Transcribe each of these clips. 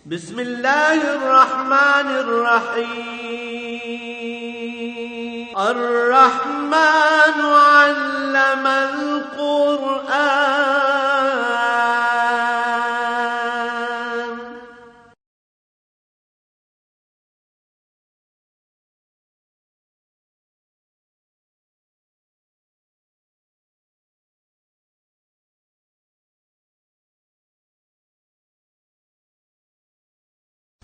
بسم اللہ الرحمن الرحیم الرحمن علم القرآن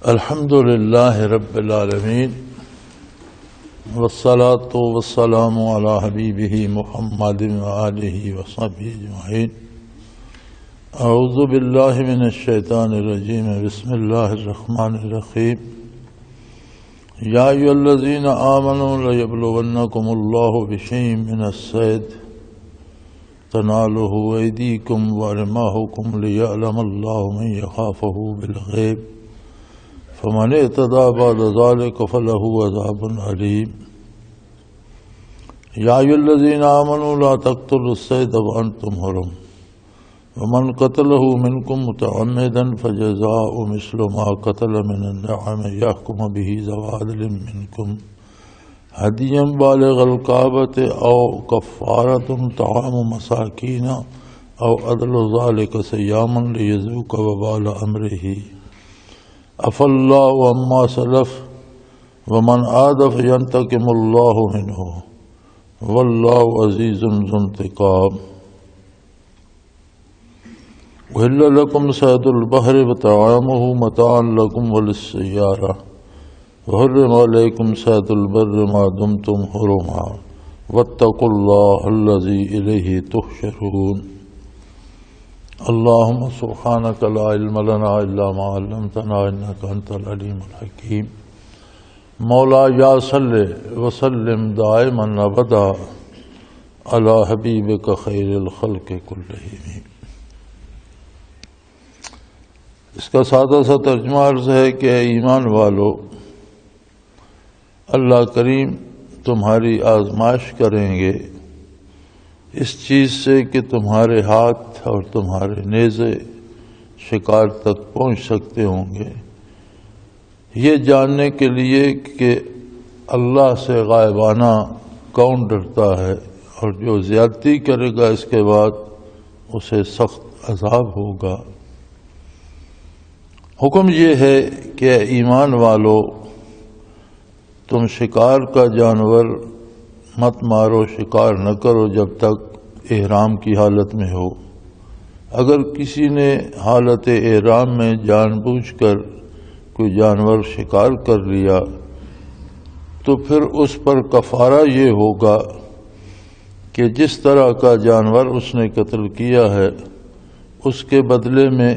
الحمد للہ رب العالمین والصلاة والسلام علی حبیبہ محمد وآلہ وصحبہ اجمعین۔ اعوذ باللہ من الشیطان الرجیم، بسم اللہ الرحمن الرحیم۔ یا ایھا الذین آمنوا لیبلونکم اللہ بشیء من الصید تنالہ ایدیکم ورماحکم لیعلم اللہ من یخافہ بالغیب فمن اعتدى بعد ذلك فله عذاب علیم۔ یا ایھا الذین آمنوا لا تقتلوا الصید وانتم حرم ومن قتله منکم متعمدا فجزاء مثل ما قتل من النعم يحكم به ذوو عدل منکم هدیا بالغ الکعبۃ او کفارۃ طعام مساکین او عدل ذلك صیاما لیذوق وبال امرہ عفا اللہ عما سلف ومن عاد فینتقم اللہ منہ واللہ عزیز ذو انتقام۔ احل لکم صید البحر وطعامہ متاعا لکم وللسیارہ وحرم علیکم صید البر ما دمتم حرما واتقوا اللہ الذی الیہ تحشرون۔ اللہم سبحانک لا علم لنا الا ما علمتنا انک انت العلیم الحکیم۔ مولا یا صلی وسلم دائما ابدا علی حبیبک خیر الخلق کلہم۔ اس کا سادہ سا ترجمہ عرض ہے کہ اے ایمان والو، اللہ کریم تمہاری آزمائش کریں گے اس چیز سے کہ تمہارے ہاتھ اور تمہارے نیزے شکار تک پہنچ سکتے ہوں گے، یہ جاننے کے لیے کہ اللہ سے غائبانہ کون ڈرتا ہے، اور جو زیادتی کرے گا اس کے بعد اسے سخت عذاب ہوگا۔ حکم یہ ہے کہ ایمان والو، تم شکار کا جانور مت مارو، شکار نہ کرو جب تک احرام کی حالت میں ہو۔ اگر کسی نے حالت احرام میں جان بوجھ کر کوئی جانور شکار کر لیا تو پھر اس پر کفارہ یہ ہوگا کہ جس طرح کا جانور اس نے قتل کیا ہے اس کے بدلے میں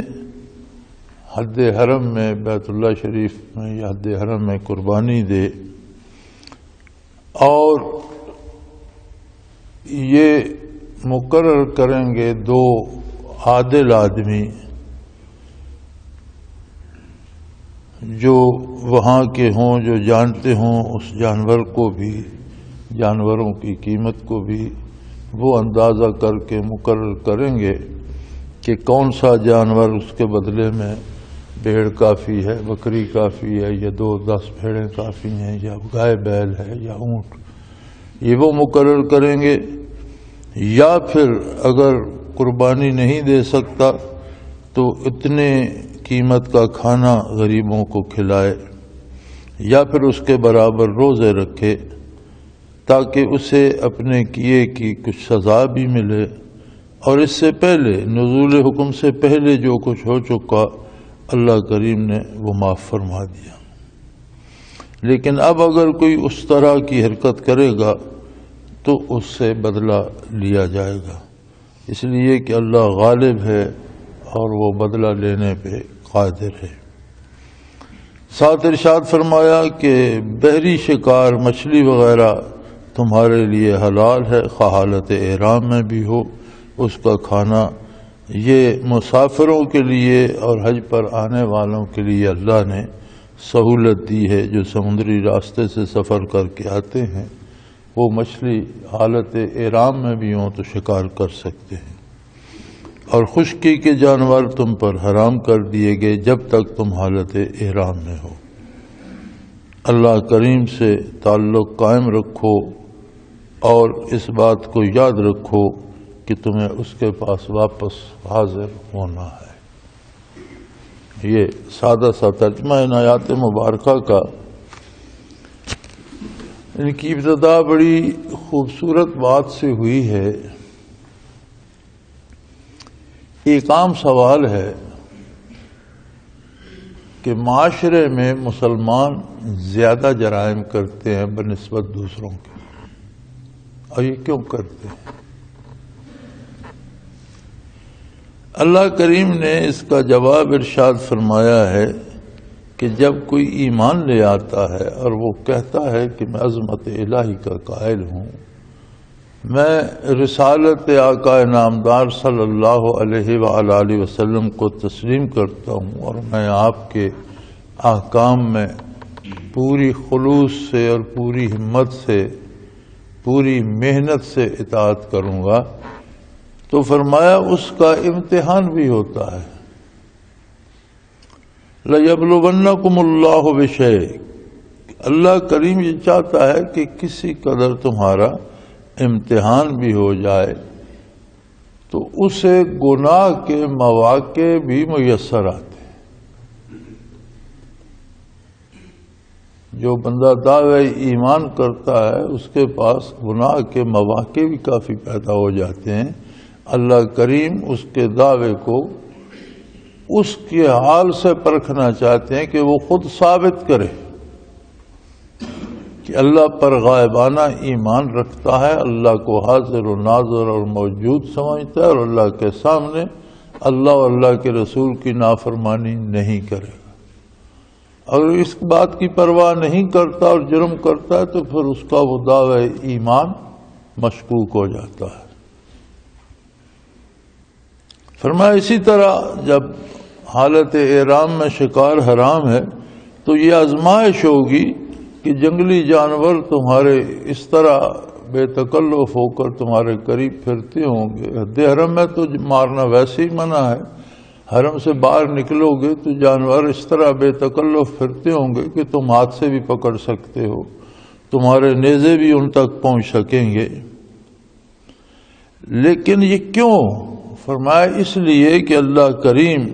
حد حرم میں، بیت اللہ شریف میں یا حد حرم میں قربانی دے، اور یہ مقرر کریں گے دو عادل آدمی جو وہاں کے ہوں، جو جانتے ہوں اس جانور کو بھی، جانوروں کی قیمت کو بھی وہ اندازہ کر کے مقرر کریں گے کہ کون سا جانور اس کے بدلے میں بھیڑ کافی ہے، بکری کافی ہے، یا 10 بھیڑیں کافی ہیں، یا گائے بیل ہے یا اونٹ، یہ وہ مقرر کریں گے۔ یا پھر اگر قربانی نہیں دے سکتا تو اتنے قیمت کا کھانا غریبوں کو کھلائے، یا پھر اس کے برابر روزے رکھے تاکہ اسے اپنے کیے کی کچھ سزا بھی ملے، اور اس سے پہلے نزول حکم سے پہلے جو کچھ ہو چکا اللہ کریم نے وہ معاف فرما دیا۔ لیکن اب اگر کوئی اس طرح کی حرکت کرے گا تو اس سے بدلہ لیا جائے گا، اس لیے کہ اللہ غالب ہے اور وہ بدلہ لینے پہ قادر ہے۔ ساتھ ارشاد فرمایا کہ بحری شکار، مچھلی وغیرہ تمہارے لیے حلال ہے، خواہ حالت احرام میں بھی ہو، اس کا کھانا یہ مسافروں کے لیے اور حج پر آنے والوں کے لیے اللہ نے سہولت دی ہے۔ جو سمندری راستے سے سفر کر کے آتے ہیں وہ مچھلی حالت احرام میں بھی ہوں تو شکار کر سکتے ہیں۔ اور خشکی کے جانور تم پر حرام کر دیے گئے جب تک تم حالت احرام میں ہو۔ اللہ کریم سے تعلق قائم رکھو اور اس بات کو یاد رکھو کہ تمہیں اس کے پاس واپس حاضر ہونا ہے۔ یہ سادہ سا ترجمہ ان آیات مبارکہ کا۔ ان کی ابتدا بڑی خوبصورت بات سے ہوئی ہے۔ ایک عام سوال ہے کہ معاشرے میں مسلمان زیادہ جرائم کرتے ہیں بنسبت دوسروں کے، اور یہ کیوں کرتے ہیں؟ اللہ کریم نے اس کا جواب ارشاد فرمایا ہے کہ جب کوئی ایمان لے آتا ہے اور وہ کہتا ہے کہ میں عظمت الہی کا قائل ہوں، میں رسالت آقا نامدار صلی اللہ علیہ وآلہ وسلم کو تسلیم کرتا ہوں اور میں آپ کے احکام میں پوری خلوص سے اور پوری ہمت سے پوری محنت سے اطاعت کروں گا، تو فرمایا اس کا امتحان بھی ہوتا ہے۔ لَيَبْلُوَنَّكُمُ اللَّهُ بِشَيْءٍ، اللہ کریم یہ چاہتا ہے کہ کسی قدر تمہارا امتحان بھی ہو جائے تو اسے گناہ کے مواقع بھی میسر آتے ہیں۔ جو بندہ دعوی ایمان کرتا ہے اس کے پاس گناہ کے مواقع بھی کافی پیدا ہو جاتے ہیں۔ اللہ کریم اس کے دعوے کو اس کے حال سے پرکھنا چاہتے ہیں کہ وہ خود ثابت کرے کہ اللہ پر غائبانہ ایمان رکھتا ہے، اللہ کو حاضر و ناظر اور موجود سمجھتا ہے، اور اللہ کے سامنے اللہ اور اللہ کے رسول کی نافرمانی نہیں کرے گا۔ اگر اس بات کی پرواہ نہیں کرتا اور جرم کرتا ہے تو پھر اس کا وہ دعوی ایمان مشکوک ہو جاتا ہے۔ فرمایا اسی طرح جب حالت احرام میں شکار حرام ہے تو یہ آزمائش ہوگی کہ جنگلی جانور تمہارے اس طرح بے تکلف ہو کر تمہارے قریب پھرتے ہوں گے۔ حد حرم میں تو مارنا ویسے ہی منع ہے، حرم سے باہر نکلو گے تو جانور اس طرح بے تکلف پھرتے ہوں گے کہ تم ہاتھ سے بھی پکڑ سکتے ہو، تمہارے نیزے بھی ان تک پہنچ سکیں گے۔ لیکن یہ کیوں؟ فرمایا اس لیے کہ اللہ کریم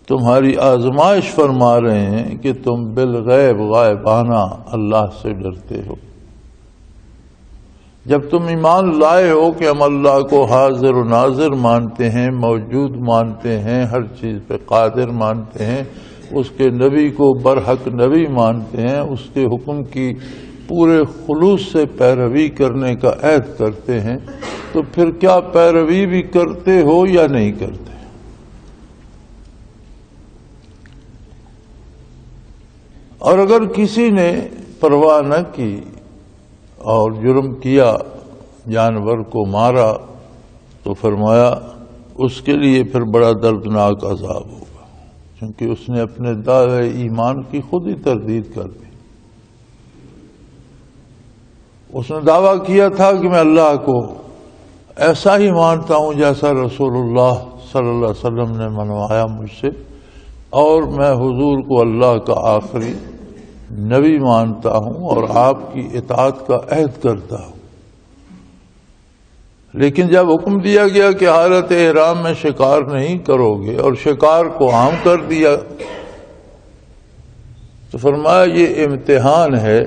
تمہاری آزمائش فرما رہے ہیں کہ تم بالغیب غائبانہ اللہ سے ڈرتے ہو۔ جب تم ایمان لائے ہو کہ ہم اللہ کو حاضر و ناظر مانتے ہیں، موجود مانتے ہیں، ہر چیز پہ قادر مانتے ہیں، اس کے نبی کو برحق نبی مانتے ہیں، اس کے حکم کی پورے خلوص سے پیروی کرنے کا عہد کرتے ہیں، تو پھر کیا پیروی بھی کرتے ہو یا نہیں کرتے؟ اور اگر کسی نے پرواہ نہ کی اور جرم کیا، جانور کو مارا، تو فرمایا اس کے لیے پھر بڑا دردناک عذاب ہوگا، کیونکہ اس نے اپنے دعوے ایمان کی خود ہی تردید کر دی۔ اس نے دعویٰ کیا تھا کہ میں اللہ کو ایسا ہی مانتا ہوں جیسا رسول اللہ صلی اللہ علیہ وسلم نے منوایا مجھ سے، اور میں حضور کو اللہ کا آخری نبی مانتا ہوں اور آپ کی اطاعت کا عہد کرتا ہوں۔ لیکن جب حکم دیا گیا کہ حالت احرام میں شکار نہیں کرو گے اور شکار کو عام کر دیا، تو فرمایا یہ امتحان ہے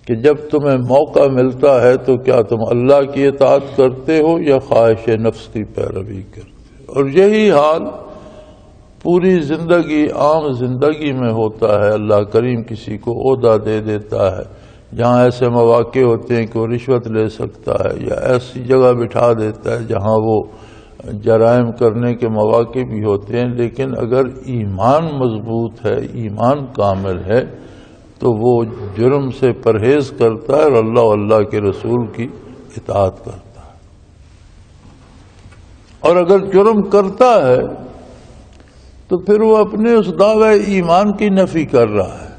کہ جب تمہیں موقع ملتا ہے تو کیا تم اللہ کی اطاعت کرتے ہو یا خواہش نفس کی پیروی کرتے ہو۔ اور یہی حال پوری زندگی، عام زندگی میں ہوتا ہے۔ اللہ کریم کسی کو عہدہ دے دیتا ہے، جہاں ایسے مواقع ہوتے ہیں کہ وہ رشوت لے سکتا ہے، یا ایسی جگہ بٹھا دیتا ہے جہاں وہ جرائم کرنے کے مواقع بھی ہوتے ہیں، لیکن اگر ایمان مضبوط ہے، ایمان کامل ہے، تو وہ جرم سے پرہیز کرتا ہے اور اللہ کے رسول کی اطاعت کرتا ہے۔ اور اگر جرم کرتا ہے تو پھر وہ اپنے اس دعوی ایمان کی نفی کر رہا ہے۔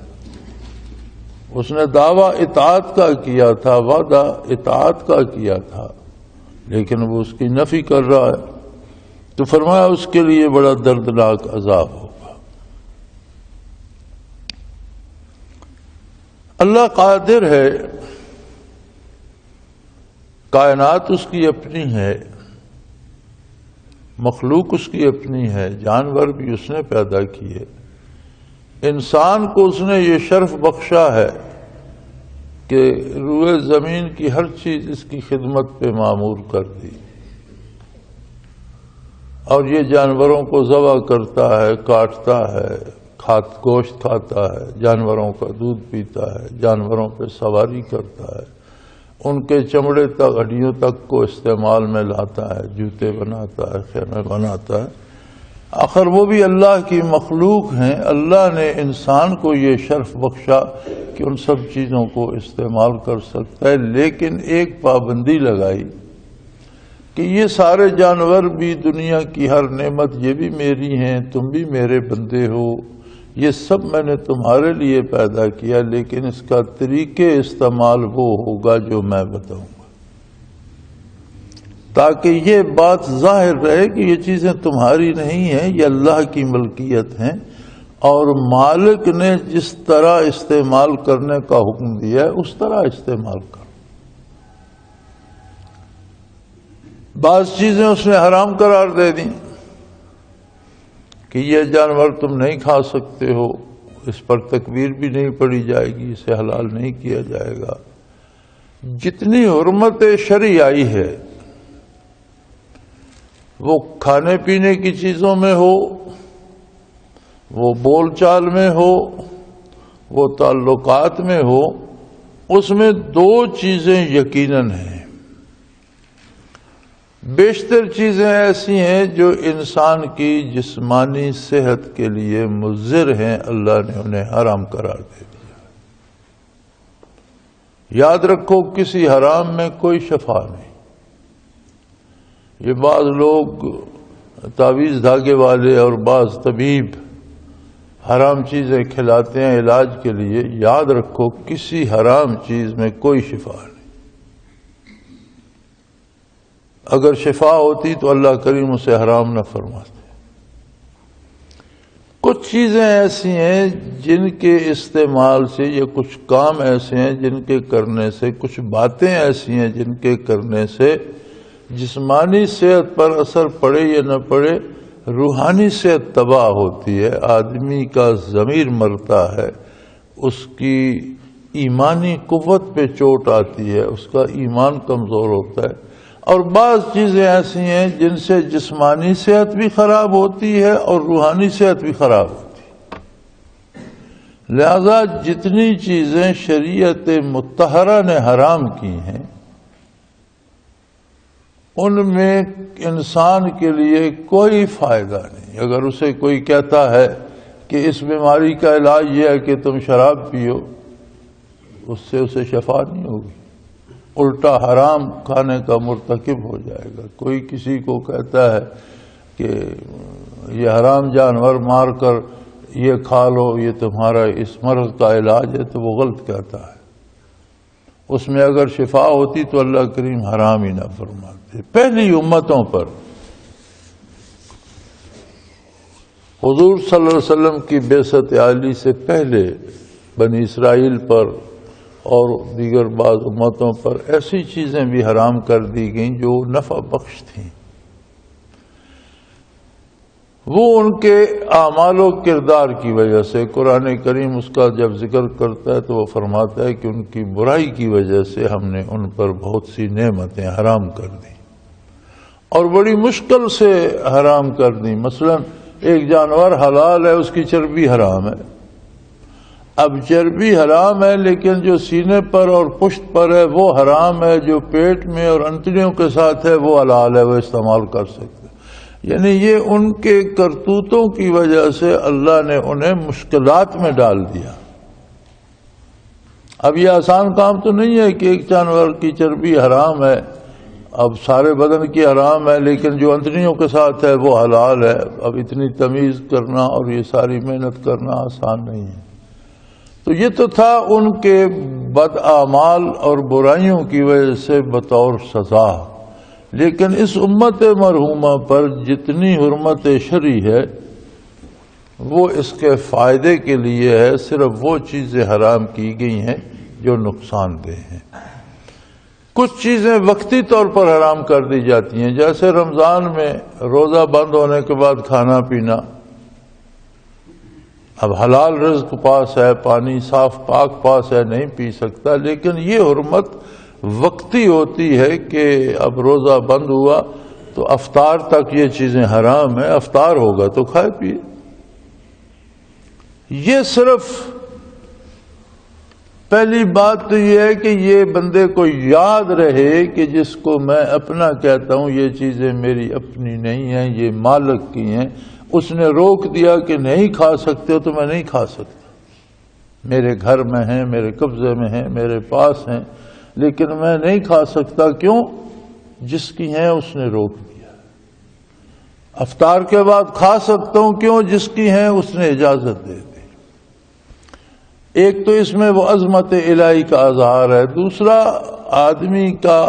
اس نے دعویٰ اطاعت کا کیا تھا، وعدہ اطاعت کا کیا تھا، لیکن وہ اس کی نفی کر رہا ہے۔ تو فرمایا اس کے لیے بڑا دردناک عذاب ہوگا۔ اللہ قادر ہے، کائنات اس کی اپنی ہے، مخلوق اس کی اپنی ہے، جانور بھی اس نے پیدا کیے، انسان کو اس نے یہ شرف بخشا ہے کہ روئے زمین کی ہر چیز اس کی خدمت پہ معمور کر دی، اور یہ جانوروں کو ذبح کرتا ہے، کاٹتا ہے، گوشت کھاتا ہے، جانوروں کا دودھ پیتا ہے، جانوروں پہ سواری کرتا ہے، ان کے چمڑے تک، ہڈیوں تک کو استعمال میں لاتا ہے، جوتے بناتا ہے، خیمے بناتا ہے۔ آخر وہ بھی اللہ کی مخلوق ہیں۔ اللہ نے انسان کو یہ شرف بخشا کہ ان سب چیزوں کو استعمال کر سکتا ہے، لیکن ایک پابندی لگائی کہ یہ سارے جانور بھی، دنیا کی ہر نعمت یہ بھی میری ہیں، تم بھی میرے بندے ہو، یہ سب میں نے تمہارے لیے پیدا کیا، لیکن اس کا طریقے استعمال وہ ہوگا جو میں بتاؤں گا، تاکہ یہ بات ظاہر رہے کہ یہ چیزیں تمہاری نہیں ہیں، یہ اللہ کی ملکیت ہیں، اور مالک نے جس طرح استعمال کرنے کا حکم دیا ہے اس طرح استعمال کرو۔ بعض چیزیں اس نے حرام قرار دے دیں کہ یہ جانور تم نہیں کھا سکتے ہو، اس پر تکبیر بھی نہیں پڑی جائے گی، اسے حلال نہیں کیا جائے گا۔ جتنی حرمت شرعی آئی ہے وہ کھانے پینے کی چیزوں میں ہو، وہ بول چال میں ہو، وہ تعلقات میں ہو، اس میں دو چیزیں یقیناً ہیں۔ بیشتر چیزیں ایسی ہیں جو انسان کی جسمانی صحت کے لیے مضر ہیں، اللہ نے انہیں حرام قرار دے دیا۔ یاد رکھو کسی حرام میں کوئی شفا نہیں۔ یہ بعض لوگ تعویذ دھاگے والے اور بعض طبیب حرام چیزیں کھلاتے ہیں علاج کے لیے، یاد رکھو کسی حرام چیز میں کوئی شفا نہیں۔ اگر شفا ہوتی تو اللہ کریم اسے حرام نہ فرماتے۔ کچھ چیزیں ایسی ہیں جن کے استعمال سے، یا کچھ کام ایسے ہیں جن کے کرنے سے، کچھ باتیں ایسی ہیں جن کے کرنے سے جسمانی صحت پر اثر پڑے یا نہ پڑے، روحانی صحت تباہ ہوتی ہے، آدمی کا ضمیر مرتا ہے، اس کی ایمانی قوت پہ چوٹ آتی ہے، اس کا ایمان کمزور ہوتا ہے۔ اور بعض چیزیں ایسی ہیں جن سے جسمانی صحت بھی خراب ہوتی ہے اور روحانی صحت بھی خراب ہوتی ہے۔ لہذا جتنی چیزیں شریعت مطہرہ نے حرام کی ہیں ان میں انسان کے لیے کوئی فائدہ نہیں۔ اگر اسے کوئی کہتا ہے کہ اس بیماری کا علاج یہ ہے کہ تم شراب پیو، اس سے اسے شفا نہیں ہوگی، الٹا حرام کھانے کا مرتکب ہو جائے گا۔ کوئی کسی کو کہتا ہے کہ یہ حرام جانور مار کر یہ کھا لو، یہ تمہارا اس مرض کا علاج ہے، تو وہ غلط کہتا ہے۔ اس میں اگر شفا ہوتی تو اللہ کریم حرام ہی نہ فرماتے۔ پہلی امتوں پر حضور صلی اللہ علیہ وسلم کی بعثت عالی سے پہلے بنی اسرائیل پر اور دیگر بعض امتوں پر ایسی چیزیں بھی حرام کر دی گئیں جو نفع بخش تھیں۔ وہ ان کے اعمال و کردار کی وجہ سے، قرآن کریم اس کا جب ذکر کرتا ہے تو وہ فرماتا ہے کہ ان کی برائی کی وجہ سے ہم نے ان پر بہت سی نعمتیں حرام کر دیں، اور بڑی مشکل سے حرام کر دیں۔ مثلا ایک جانور حلال ہے، اس کی چربی حرام ہے۔ اب چربی حرام ہے لیکن جو سینے پر اور پشت پر ہے وہ حرام ہے، جو پیٹ میں اور انتڑیوں کے ساتھ ہے وہ حلال ہے، وہ استعمال کر سکتے۔ یعنی یہ ان کے کرتوتوں کی وجہ سے اللہ نے انہیں مشکلات میں ڈال دیا۔ اب یہ آسان کام تو نہیں ہے کہ ایک جانور کی چربی حرام ہے، اب سارے بدن کی حرام ہے لیکن جو انتڑیوں کے ساتھ ہے وہ حلال ہے۔ اب اتنی تمیز کرنا اور یہ ساری محنت کرنا آسان نہیں ہے۔ تو یہ تو تھا ان کے بد اعمال اور برائیوں کی وجہ سے بطور سزا، لیکن اس امت مرحومہ پر جتنی حرمت شرعی ہے وہ اس کے فائدے کے لیے ہے، صرف وہ چیزیں حرام کی گئی ہیں جو نقصان دہ ہیں۔ کچھ چیزیں وقتی طور پر حرام کر دی جاتی ہیں، جیسے رمضان میں روزہ بند ہونے کے بعد کھانا پینا۔ اب حلال رزق پاس ہے، پانی صاف پاک پاس ہے، نہیں پی سکتا، لیکن یہ حرمت وقتی ہوتی ہے کہ اب روزہ بند ہوا تو افطار تک یہ چیزیں حرام ہیں، افطار ہوگا تو کھائے پیے۔ یہ صرف پہلی بات تو یہ ہے کہ یہ بندے کو یاد رہے کہ جس کو میں اپنا کہتا ہوں یہ چیزیں میری اپنی نہیں ہیں، یہ مالک کی ہیں۔ اس نے روک دیا کہ نہیں کھا سکتے ہو تو میں نہیں کھا سکتا، میرے گھر میں ہیں، میرے قبضے میں ہیں، میرے پاس ہیں، لیکن میں نہیں کھا سکتا۔ کیوں؟ جس کی ہیں اس نے روک دیا۔ افطار کے بعد کھا سکتا ہوں، کیوں؟ جس کی ہیں اس نے اجازت دے دی۔ ایک تو اس میں وہ عظمت الہی کا اظہار ہے، دوسرا آدمی کا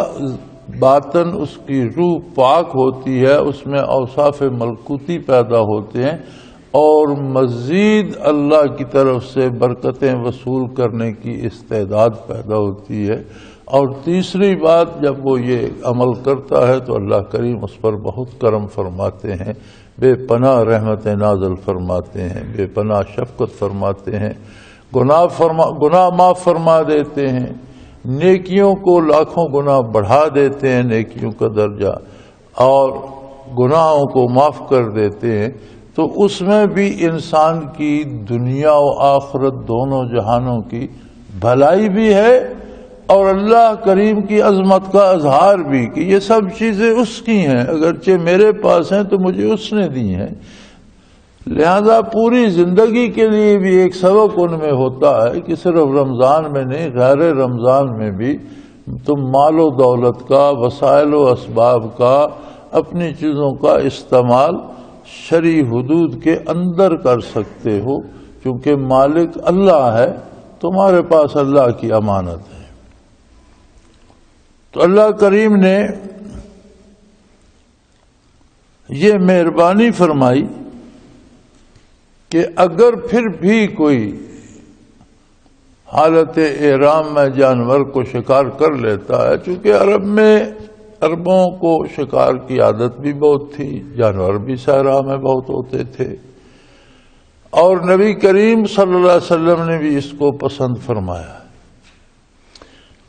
باطن، اس کی روح پاک ہوتی ہے، اس میں اوصاف ملکوتی پیدا ہوتے ہیں اور مزید اللہ کی طرف سے برکتیں وصول کرنے کی استعداد پیدا ہوتی ہے۔ اور تیسری بات، جب وہ یہ عمل کرتا ہے تو اللہ کریم اس پر بہت کرم فرماتے ہیں، بے پناہ رحمتیں نازل فرماتے ہیں، بے پناہ شفقت فرماتے ہیں، گناہ معاف فرما دیتے ہیں، نیکیوں کو لاکھوں گنا بڑھا دیتے ہیں، نیکیوں کا درجہ، اور گناہوں کو معاف کر دیتے ہیں۔ تو اس میں بھی انسان کی دنیا و آخرت دونوں جہانوں کی بھلائی بھی ہے اور اللہ کریم کی عظمت کا اظہار بھی کہ یہ سب چیزیں اس کی ہیں، اگرچہ میرے پاس ہیں تو مجھے اس نے دی ہیں۔ لہذا پوری زندگی کے لیے بھی ایک سبق ان میں ہوتا ہے کہ صرف رمضان میں نہیں، غیر رمضان میں بھی تم مال و دولت کا، وسائل و اسباب کا، اپنی چیزوں کا استعمال شرعی حدود کے اندر کر سکتے ہو، کیونکہ مالک اللہ ہے، تمہارے پاس اللہ کی امانت ہے۔ تو اللہ کریم نے یہ مہربانی فرمائی کہ اگر پھر بھی کوئی حالت احرام میں جانور کو شکار کر لیتا ہے، چونکہ عربوں کو شکار کی عادت بھی بہت تھی، جانور بھی صحرا میں بہت ہوتے تھے، اور نبی کریم صلی اللہ علیہ وسلم نے بھی اس کو پسند فرمایا۔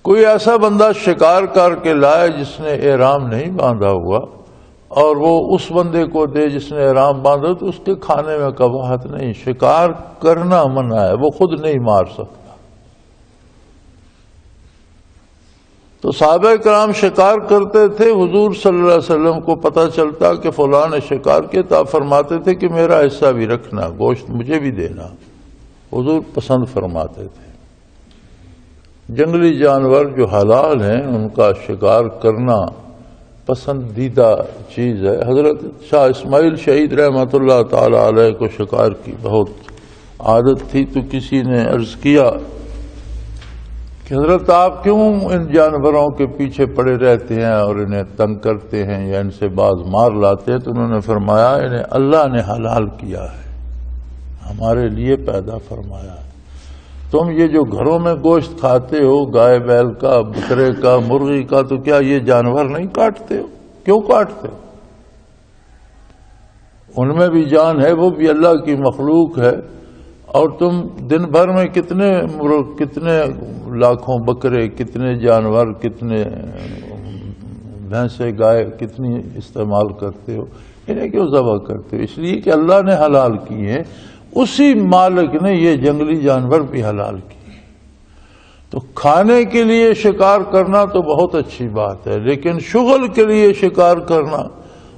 کوئی ایسا بندہ شکار کر کے لائے جس نے احرام نہیں باندھا ہوا اور وہ اس بندے کو دے جس نے احرام باندھا، تو اس کے کھانے میں قباحت نہیں، شکار کرنا منع ہے، وہ خود نہیں مار سکتا۔ تو صحابہ کرام شکار کرتے تھے، حضور صلی اللہ علیہ وسلم کو پتہ چلتا کہ فلاں نے شکار کیا تو آپ فرماتے تھے کہ میرا حصہ بھی رکھنا، گوشت مجھے بھی دینا، حضور پسند فرماتے تھے۔ جنگلی جانور جو حلال ہیں ان کا شکار کرنا پسندیدہ چیز ہے۔ حضرت شاہ اسماعیل شہید رحمۃ اللہ تعالی علیہ کو شکار کی بہت عادت تھی، تو کسی نے عرض کیا کہ حضرت آپ کیوں ان جانوروں کے پیچھے پڑے رہتے ہیں اور انہیں تنگ کرتے ہیں یا ان سے باز مار لاتے ہیں؟ تو انہوں نے فرمایا انہیں اللہ نے حلال کیا ہے، ہمارے لیے پیدا فرمایا ہے۔ تم یہ جو گھروں میں گوشت کھاتے ہو، گائے بیل کا، بکرے کا، مرغی کا، تو کیا یہ جانور نہیں کاٹتے ہو؟ کیوں کاٹتے ہو؟ ان میں بھی جان ہے، وہ بھی اللہ کی مخلوق ہے، اور تم دن بھر میں کتنے لاکھوں بکرے، کتنے جانور، کتنے بھینسیں، گائے کتنی استعمال کرتے ہو، انہیں کیوں ذبح کرتے ہو؟ اس لیے کہ اللہ نے حلال کی ہیں، اسی مالک نے یہ جنگلی جانور بھی حلال کیے۔ تو کھانے کے لیے شکار کرنا تو بہت اچھی بات ہے، لیکن شغل کے لیے شکار کرنا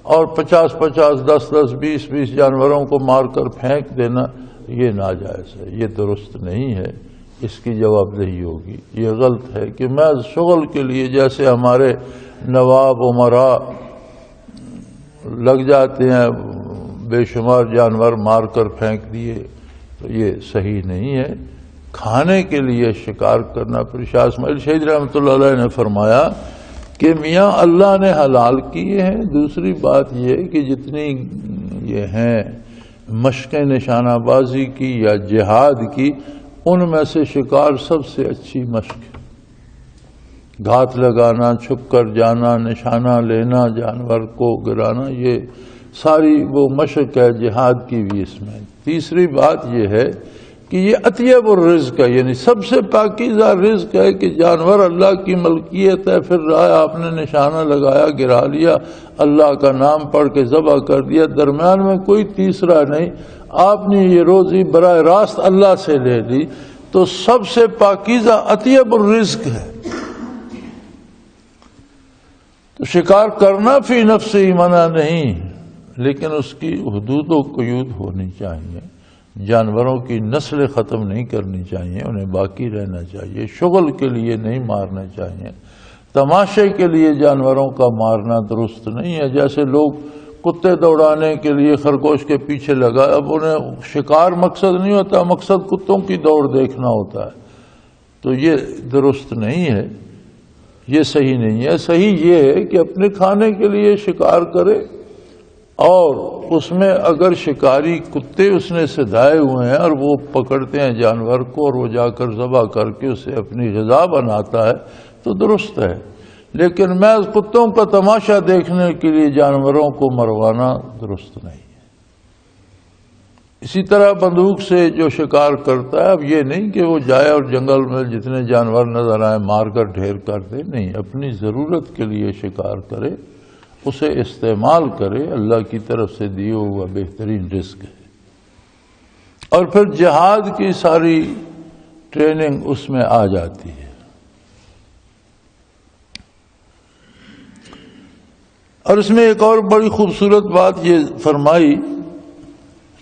اور 50-50، 10-10، 20-20 جانوروں کو مار کر پھینک دینا، یہ ناجائز ہے، یہ درست نہیں ہے، اس کی جواب دہی ہوگی۔ یہ غلط ہے کہ محض شغل کے لیے، جیسے ہمارے نواب امراء لگ جاتے ہیں، بے شمار جانور مار کر پھینک دیے، تو یہ صحیح نہیں ہے۔ کھانے کے لیے شکار کرنا، پھر شاہ اسماعیل شہید رحمۃ اللہ علیہ نے فرمایا کہ میاں اللہ نے حلال کیے ہیں. دوسری بات یہ کہ جتنی یہ ہیں مشقیں نشانہ بازی کی یا جہاد کی، ان میں سے شکار سب سے اچھی مشق ہے. گھات لگانا، چھپ کر جانا، نشانہ لینا، جانور کو گرانا، یہ ساری وہ مشق ہے جہاد کی بھی اس میں. تیسری بات یہ ہے کہ یہ اطیب الرزق ہے، یعنی سب سے پاکیزہ رزق ہے کہ جانور اللہ کی ملکیت ہے، پھر رہا آپ نے نشانہ لگایا، گرا لیا، اللہ کا نام پڑھ کے ذبح کر دیا، درمیان میں کوئی تیسرا نہیں، آپ نے یہ روزی براہ راست اللہ سے لے لی، تو سب سے پاکیزہ اطیب الرزق ہے. تو شکار کرنا فی نفس ہی منع نہیں، لیکن اس کی حدود و قیود ہونی چاہیے. جانوروں کی نسل ختم نہیں کرنی چاہیے، انہیں باقی رہنا چاہیے. شغل کے لیے نہیں مارنا چاہیے، تماشے کے لیے جانوروں کا مارنا درست نہیں ہے. جیسے لوگ کتے دوڑانے کے لیے خرگوش کے پیچھے لگا، اب انہیں شکار مقصد نہیں ہوتا، مقصد کتوں کی دوڑ دیکھنا ہوتا ہے، تو یہ درست نہیں ہے، یہ صحیح نہیں ہے. صحیح یہ ہے کہ اپنے کھانے کے لیے شکار کرے، اور اس میں اگر شکاری کتے اس نے سدھائے ہوئے ہیں اور وہ پکڑتے ہیں جانور کو اور وہ جا کر ذبح کر کے اسے اپنی غذا بناتا ہے تو درست ہے. لیکن محض کتوں کا تماشا دیکھنے کے لیے جانوروں کو مروانا درست نہیں ہے. اسی طرح بندوق سے جو شکار کرتا ہے، اب یہ نہیں کہ وہ جائے اور جنگل میں جتنے جانور نظر آئے مار کر ڈھیر کر دے، نہیں، اپنی ضرورت کے لیے شکار کرے، اسے استعمال کرے، اللہ کی طرف سے دیا ہوا بہترین رزق ہے. اور پھر جہاد کی ساری ٹریننگ اس میں آ جاتی ہے. اور اس میں ایک اور بڑی خوبصورت بات یہ فرمائی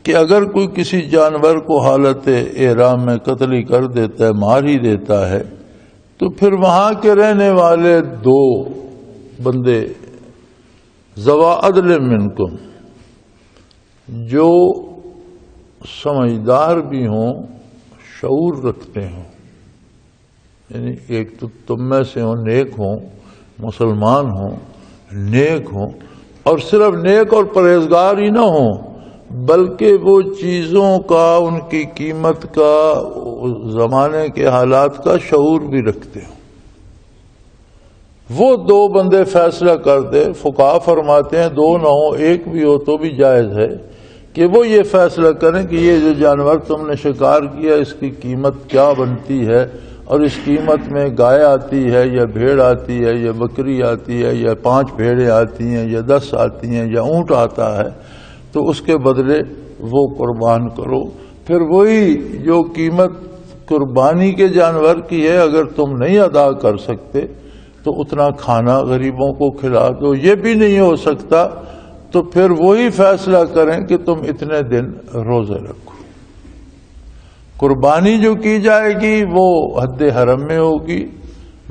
کہ اگر کوئی کسی جانور کو حالت احرام میں قتل ہی کر دیتا ہے، مار ہی دیتا ہے، تو پھر وہاں کے رہنے والے 2 بندے ذوا عدل منکم، جو سمجھدار بھی ہوں، شعور رکھتے ہوں، یعنی ایک تو تم میں سے ہوں، نیک ہوں، مسلمان ہوں، نیک ہوں، اور صرف نیک اور پرہیزگار ہی نہ ہوں، بلکہ وہ چیزوں کا، ان کی قیمت کا، زمانے کے حالات کا شعور بھی رکھتے ہوں. وہ 2 بندے فیصلہ کر دے. فقہا فرماتے ہیں 2 نہ ہو، 1 بھی ہو تو بھی جائز ہے کہ وہ یہ فیصلہ کریں کہ یہ جو جانور تم نے شکار کیا اس کی قیمت کیا بنتی ہے، اور اس قیمت میں گائے آتی ہے یا بھیڑ آتی ہے یا بکری آتی ہے یا 5 بھیڑیں آتی ہیں یا 10 آتی ہیں یا اونٹ آتا ہے، تو اس کے بدلے وہ قربان کرو. پھر وہی جو قیمت قربانی کے جانور کی ہے، اگر تم نہیں ادا کر سکتے تو اتنا کھانا غریبوں کو کھلا دو. یہ بھی نہیں ہو سکتا تو پھر وہی فیصلہ کریں کہ تم اتنے دن روزے رکھو. قربانی جو کی جائے گی وہ حد حرم میں ہوگی.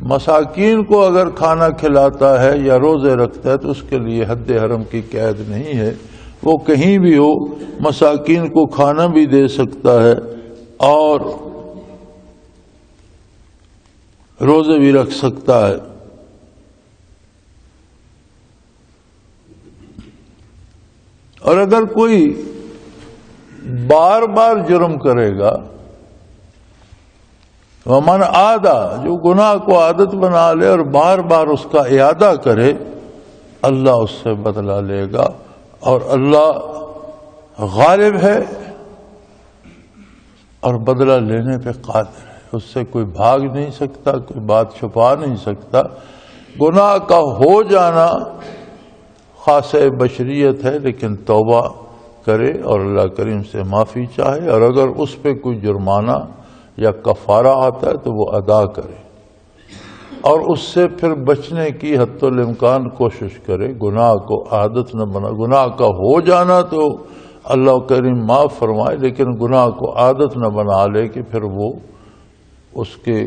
مساکین کو اگر کھانا کھلاتا ہے یا روزے رکھتا ہے تو اس کے لیے حد حرم کی قید نہیں ہے، وہ کہیں بھی ہو مساکین کو کھانا بھی دے سکتا ہے اور روزے بھی رکھ سکتا ہے. اور اگر کوئی بار بار جرم کرے گا، ومن عادہ، جو گناہ کو عادت بنا لے اور بار بار اس کا اعادہ کرے، اللہ اس سے بدلہ لے گا. اور اللہ غالب ہے اور بدلہ لینے پہ قادر ہے، اس سے کوئی بھاگ نہیں سکتا، کوئی بات چھپا نہیں سکتا. گناہ کا ہو جانا خاص بشریت ہے، لیکن توبہ کرے اور اللہ کریم سے معافی چاہے، اور اگر اس پہ کوئی جرمانہ یا کفارہ آتا ہے تو وہ ادا کرے، اور اس سے پھر بچنے کی حد الامکان کوشش کرے. گناہ کو عادت نہ بنا. گناہ کا ہو جانا تو اللہ کریم معاف فرمائے، لیکن گناہ کو عادت نہ بنا لے کہ پھر وہ اس کے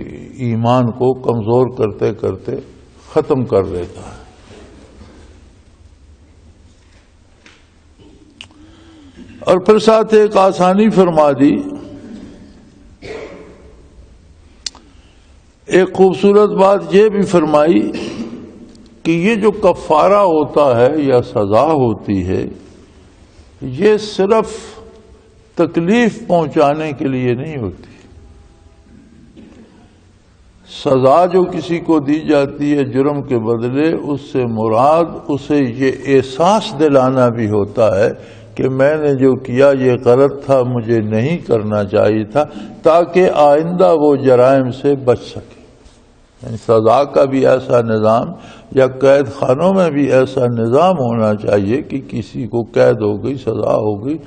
ایمان کو کمزور کرتے کرتے ختم کر دیتا ہے. اور پھر ساتھ ایک آسانی فرما دی. ایک خوبصورت بات یہ بھی فرمائی کہ یہ جو کفارہ ہوتا ہے یا سزا ہوتی ہے یہ صرف تکلیف پہنچانے کے لیے نہیں ہوتی. سزا جو کسی کو دی جاتی ہے جرم کے بدلے، اس سے مراد اسے یہ احساس دلانا بھی ہوتا ہے کہ میں نے جو کیا یہ غلط تھا، مجھے نہیں کرنا چاہیے تھا، تاکہ آئندہ وہ جرائم سے بچ سکے. یعنی سزا کا بھی ایسا نظام یا قید خانوں میں بھی ایسا نظام ہونا چاہیے کہ کسی کو قید ہو گئی، سزا ہو گئی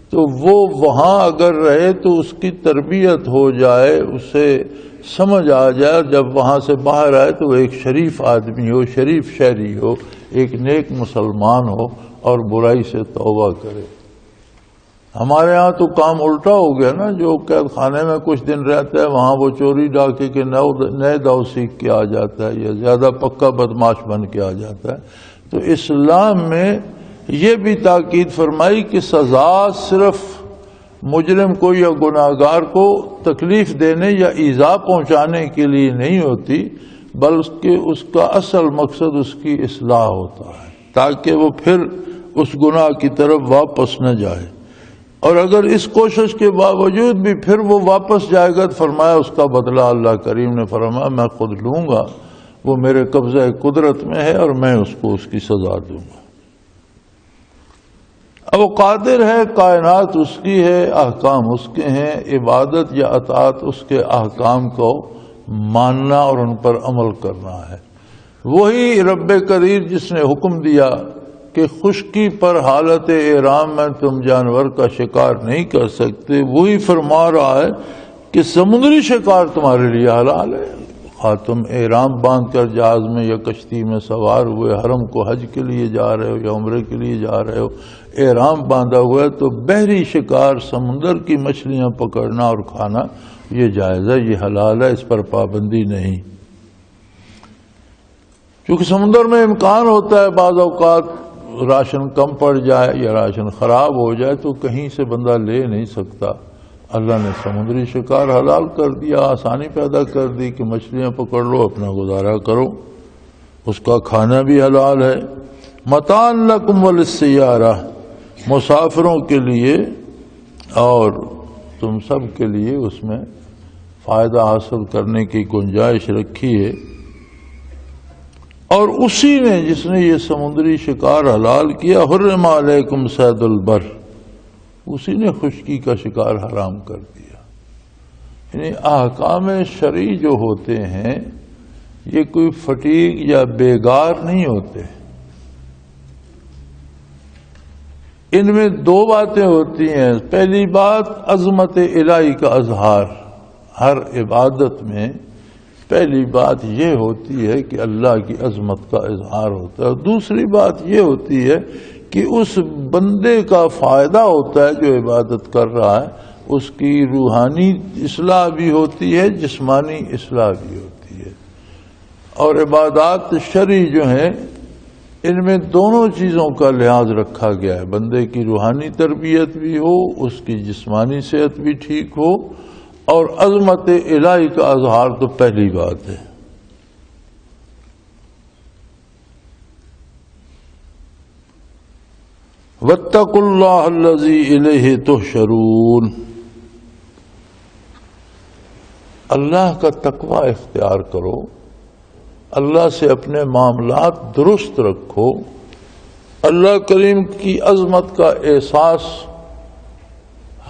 تو وہ وہاں اگر رہے تو اس کی تربیت ہو جائے، اسے سمجھ آ جائے، جب وہاں سے باہر آئے تو وہ ایک شریف آدمی ہو، شریف شہری ہو، ایک نیک مسلمان ہو اور برائی سے توبہ کرے. ہمارے ہاں تو کام الٹا ہو گیا نا، جو قید خانے میں کچھ دن رہتا ہے وہاں وہ چوری ڈاکے کے نئے داؤ سیکھ کے آ جاتا ہے یا زیادہ پکا بدماش بن کے آ جاتا ہے. تو اسلام میں یہ بھی تاکید فرمائی کہ سزا صرف مجرم کو یا گناہگار کو تکلیف دینے یا ایذا پہنچانے کے لیے نہیں ہوتی، بلکہ اس کا اصل مقصد اس کی اصلاح ہوتا ہے تاکہ وہ پھر اس گناہ کی طرف واپس نہ جائے. اور اگر اس کوشش کے باوجود بھی پھر وہ واپس جائے گا تو فرمایا اس کا بدلہ اللہ کریم نے فرمایا میں خود لوں گا، وہ میرے قبضہ قدرت میں ہے اور میں اس کو اس کی سزا دوں گا. اب وہ قادر ہے، کائنات اس کی ہے، احکام اس کے ہیں، عبادت یا اطاعت اس کے احکام کو ماننا اور ان پر عمل کرنا ہے. وہی رب قدیر جس نے حکم دیا کہ خشکی پر حالت احرام میں تم جانور کا شکار نہیں کر سکتے، وہی فرما رہا ہے کہ سمندری شکار تمہارے لیے حلال ہے. خواہ تم احرام باندھ کر جہاز میں یا کشتی میں سوار ہوئے حرم کو حج کے لیے جا رہے ہو یا عمرے کے لیے جا رہے ہو، احرام باندھا ہوا ہے تو بحری شکار سمندر کی مچھلیاں پکڑنا اور کھانا یہ جائز ہے، یہ حلال ہے، اس پر پابندی نہیں. کیونکہ سمندر میں امکان ہوتا ہے بعض اوقات راشن کم پڑ جائے یا راشن خراب ہو جائے تو کہیں سے بندہ لے نہیں سکتا. اللہ نے سمندری شکار حلال کر دیا، آسانی پیدا کر دی کہ مچھلیاں پکڑ لو، اپنا گزارا کرو، اس کا کھانا بھی حلال ہے. متاع لکم وللسیارہ، مسافروں کے لیے اور تم سب کے لیے اس میں فائدہ حاصل کرنے کی گنجائش رکھی ہے. اور اسی نے جس نے یہ سمندری شکار حلال کیا، حرم علیکم صید البر، اسی نے خشکی کا شکار حرام کر دیا. یعنی احکام شرعی جو ہوتے ہیں یہ کوئی فٹیک یا بیگار نہیں ہوتے. ان میں دو باتیں ہوتی ہیں. پہلی بات عظمت الہی کا اظہار، ہر عبادت میں پہلی بات یہ ہوتی ہے کہ اللہ کی عظمت کا اظہار ہوتا ہے. دوسری بات یہ ہوتی ہے کہ اس بندے کا فائدہ ہوتا ہے جو عبادت کر رہا ہے، اس کی روحانی اصلاح بھی ہوتی ہے، جسمانی اصلاح بھی ہوتی ہے. اور عبادات شرعی جو ہیں ان میں دونوں چیزوں کا لحاظ رکھا گیا ہے، بندے کی روحانی تربیت بھی ہو، اس کی جسمانی صحت بھی ٹھیک ہو، اور عظمت الہی کا اظہار تو پہلی بات ہے. واتقوا اللہ الذی الیہ تحشرون، اللہ کا تقوی اختیار کرو، اللہ سے اپنے معاملات درست رکھو، اللہ کریم کی عظمت کا احساس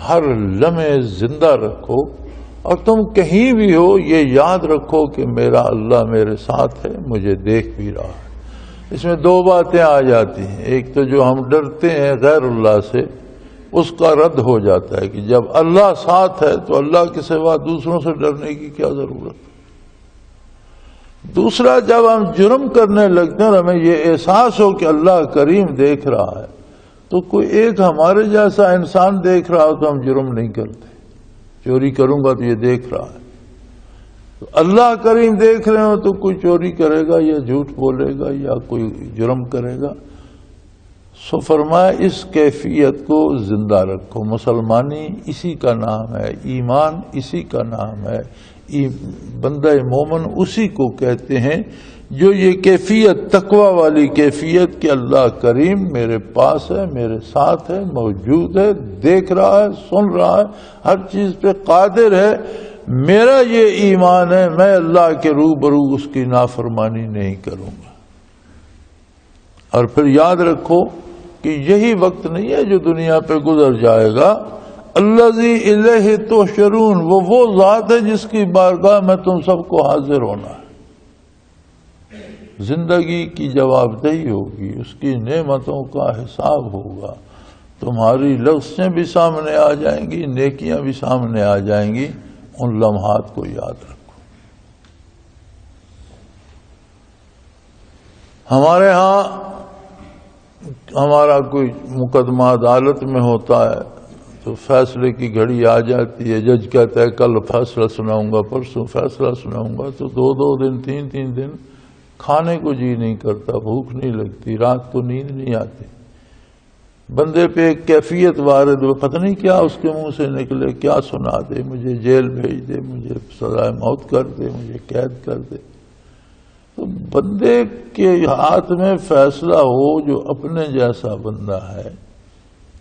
ہر لمحے زندہ رکھو، اور تم کہیں بھی ہو یہ یاد رکھو کہ میرا اللہ میرے ساتھ ہے، مجھے دیکھ بھی رہا ہے. اس میں دو باتیں آ جاتی ہیں. ایک تو جو ہم ڈرتے ہیں غیر اللہ سے اس کا رد ہو جاتا ہے کہ جب اللہ ساتھ ہے تو اللہ کے سوا دوسروں سے ڈرنے کی کیا ضرورت. دوسرا، جب ہم جرم کرنے لگتے ہیں اور ہمیں یہ احساس ہو کہ اللہ کریم دیکھ رہا ہے تو کوئی ایک ہمارے جیسا انسان دیکھ رہا ہو تو ہم جرم نہیں کرتے. چوری کروں گا تو یہ دیکھ رہا ہے، تو اللہ کریم دیکھ رہے ہو تو کوئی چوری کرے گا یا جھوٹ بولے گا یا کوئی جرم کرے گا. سو فرمایا اس کیفیت کو زندہ رکھو. مسلمانی اسی کا نام ہے، ایمان اسی کا نام ہے، بندہ مومن اسی کو کہتے ہیں جو یہ کیفیت تقوی والی کیفیت کہ اللہ کریم میرے پاس ہے، میرے ساتھ ہے، موجود ہے، دیکھ رہا ہے، سن رہا ہے، ہر چیز پہ قادر ہے، میرا یہ ایمان ہے، میں اللہ کے روبرو اس کی نافرمانی نہیں کروں گا۔ اور پھر یاد رکھو کہ یہی وقت نہیں ہے جو دنیا پہ گزر جائے گا۔ الذی الیہ تحشرون، وہ ذات ہے جس کی بارگاہ میں تم سب کو حاضر ہونا ہے۔ زندگی کی جواب دہی ہوگی، اس کی نعمتوں کا حساب ہوگا، تمہاری لغزشیں بھی سامنے آ جائیں گی، نیکیاں بھی سامنے آ جائیں گی۔ ان لمحات کو یاد رکھو۔ ہمارے ہاں ہمارا کوئی مقدمہ عدالت میں ہوتا ہے تو فیصلے کی گھڑی آ جاتی ہے، جج کہتا ہے کل فیصلہ سناؤں گا، پرسوں فیصلہ سناؤں گا، تو 2 دن 3 دن کھانے کو جی نہیں کرتا، بھوک نہیں لگتی، رات کو نیند نہیں آتی۔ بندے پہ ایک کیفیت وارد ہو، پتہ نہیں کیا اس کے منہ سے نکلے، کیا سنا دے، مجھے جیل بھیج دے، مجھے سزائے موت کر دے، مجھے قید کر دے۔ تو بندے کے ہاتھ میں فیصلہ ہو جو اپنے جیسا بندہ ہے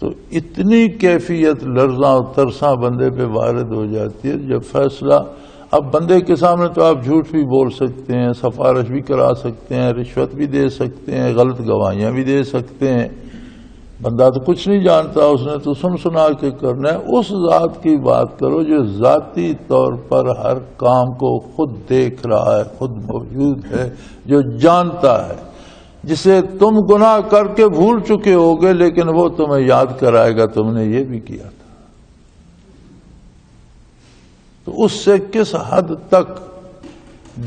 تو اتنی کیفیت لرزاں اور ترساں بندے پہ وارد ہو جاتی ہے جب فیصلہ، اب بندے کے سامنے تو آپ جھوٹ بھی بول سکتے ہیں، سفارش بھی کرا سکتے ہیں، رشوت بھی دے سکتے ہیں، غلط گواہیاں بھی دے سکتے ہیں، بندہ تو کچھ نہیں جانتا، اس نے تو سنا کے کرنا ہے۔ اس ذات کی بات کرو جو ذاتی طور پر ہر کام کو خود دیکھ رہا ہے، خود موجود ہے، جو جانتا ہے، جسے تم گناہ کر کے بھول چکے ہوگے لیکن وہ تمہیں یاد کرائے گا تم نے یہ بھی کیا تھا۔ تو اس سے کس حد تک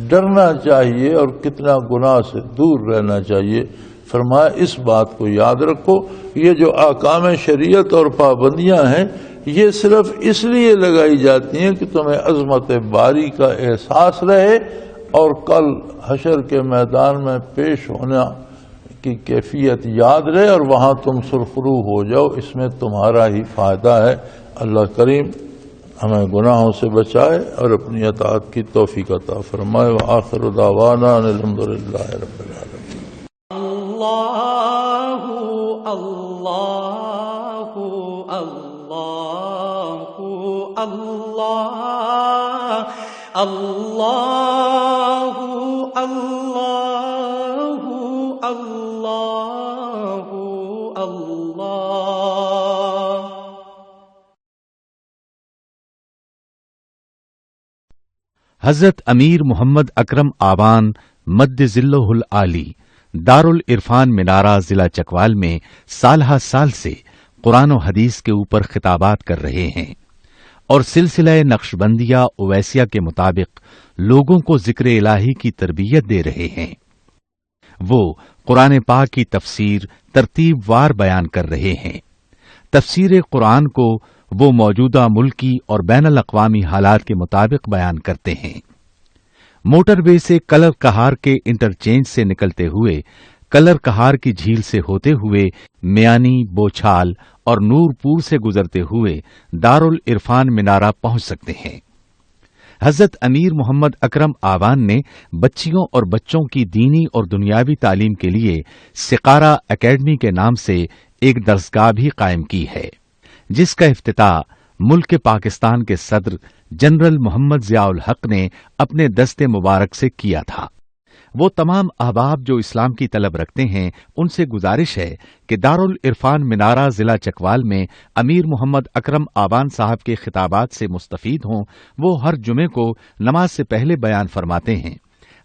ڈرنا چاہیے اور کتنا گناہ سے دور رہنا چاہیے۔ فرمایا اس بات کو یاد رکھو، یہ جو احکام شریعت اور پابندیاں ہیں یہ صرف اس لیے لگائی جاتی ہیں کہ تمہیں عظمت باری کا احساس رہے اور کل حشر کے میدان میں پیش ہونا کی کیفیت یاد رہے اور وہاں تم سرخرو ہو جاؤ، اس میں تمہارا ہی فائدہ ہے۔ اللہ کریم ہمیں گناہوں سے بچائے اور اپنی اطاعت کی توفیق عطا فرمائے۔ وآخر دعوانا ان الحمدللہ رب العالمین۔ اللہ اللہ اللہ اللہ اللہ اللہ اللہ اللہ۔ حضرت امیر محمد اکرم آوان مد ذلہ العالی دارالعرفان منارہ ضلع چکوال میں سالہ سال سے قرآن و حدیث کے اوپر خطابات کر رہے ہیں اور سلسلہ نقشبندیہ اویسیہ کے مطابق لوگوں کو ذکر الہی کی تربیت دے رہے ہیں۔ وہ قرآن پاک کی تفسیر ترتیب وار بیان کر رہے ہیں۔ تفسیر قرآن کو وہ موجودہ ملکی اور بین الاقوامی حالات کے مطابق بیان کرتے ہیں۔ موٹر وے سے کلر کہار کے انٹرچینج سے نکلتے ہوئے کلر کہار کی جھیل سے ہوتے ہوئے میانی، بوچھال اور نور پور سے گزرتے ہوئے دارالعرفان منارہ پہنچ سکتے ہیں۔ حضرت امیر محمد اکرم آوان نے بچیوں اور بچوں کی دینی اور دنیاوی تعلیم کے لیے سقارہ اکیڈمی کے نام سے ایک درسگاہ بھی قائم کی ہے، جس کا افتتاح ملک پاکستان کے صدر جنرل محمد ضیاء الحق نے اپنے دست مبارک سے کیا تھا۔ وہ تمام احباب جو اسلام کی طلب رکھتے ہیں ان سے گزارش ہے کہ دارالعرفان منارہ ضلع چکوال میں امیر محمد اکرم آوان صاحب کے خطابات سے مستفید ہوں۔ وہ ہر جمعے کو نماز سے پہلے بیان فرماتے ہیں۔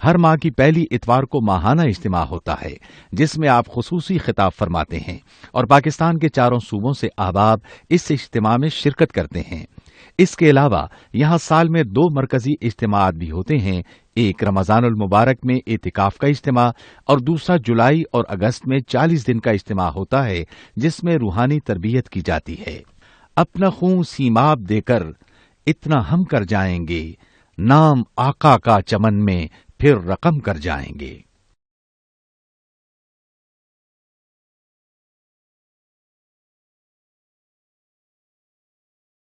ہر ماہ کی پہلی اتوار کو ماہانہ اجتماع ہوتا ہے جس میں آپ خصوصی خطاب فرماتے ہیں اور پاکستان کے چاروں صوبوں سے احباب اس اجتماع میں شرکت کرتے ہیں۔ اس کے علاوہ یہاں سال میں 2 مرکزی اجتماعات بھی ہوتے ہیں، ایک رمضان المبارک میں اعتکاف کا اجتماع اور دوسرا جولائی اور اگست میں 40 دن کا اجتماع ہوتا ہے جس میں روحانی تربیت کی جاتی ہے۔ اپنا خون سیماب دے کر اتنا ہم کر جائیں گے، نام آقا کا چمن میں پھر رقم کر جائیں گے۔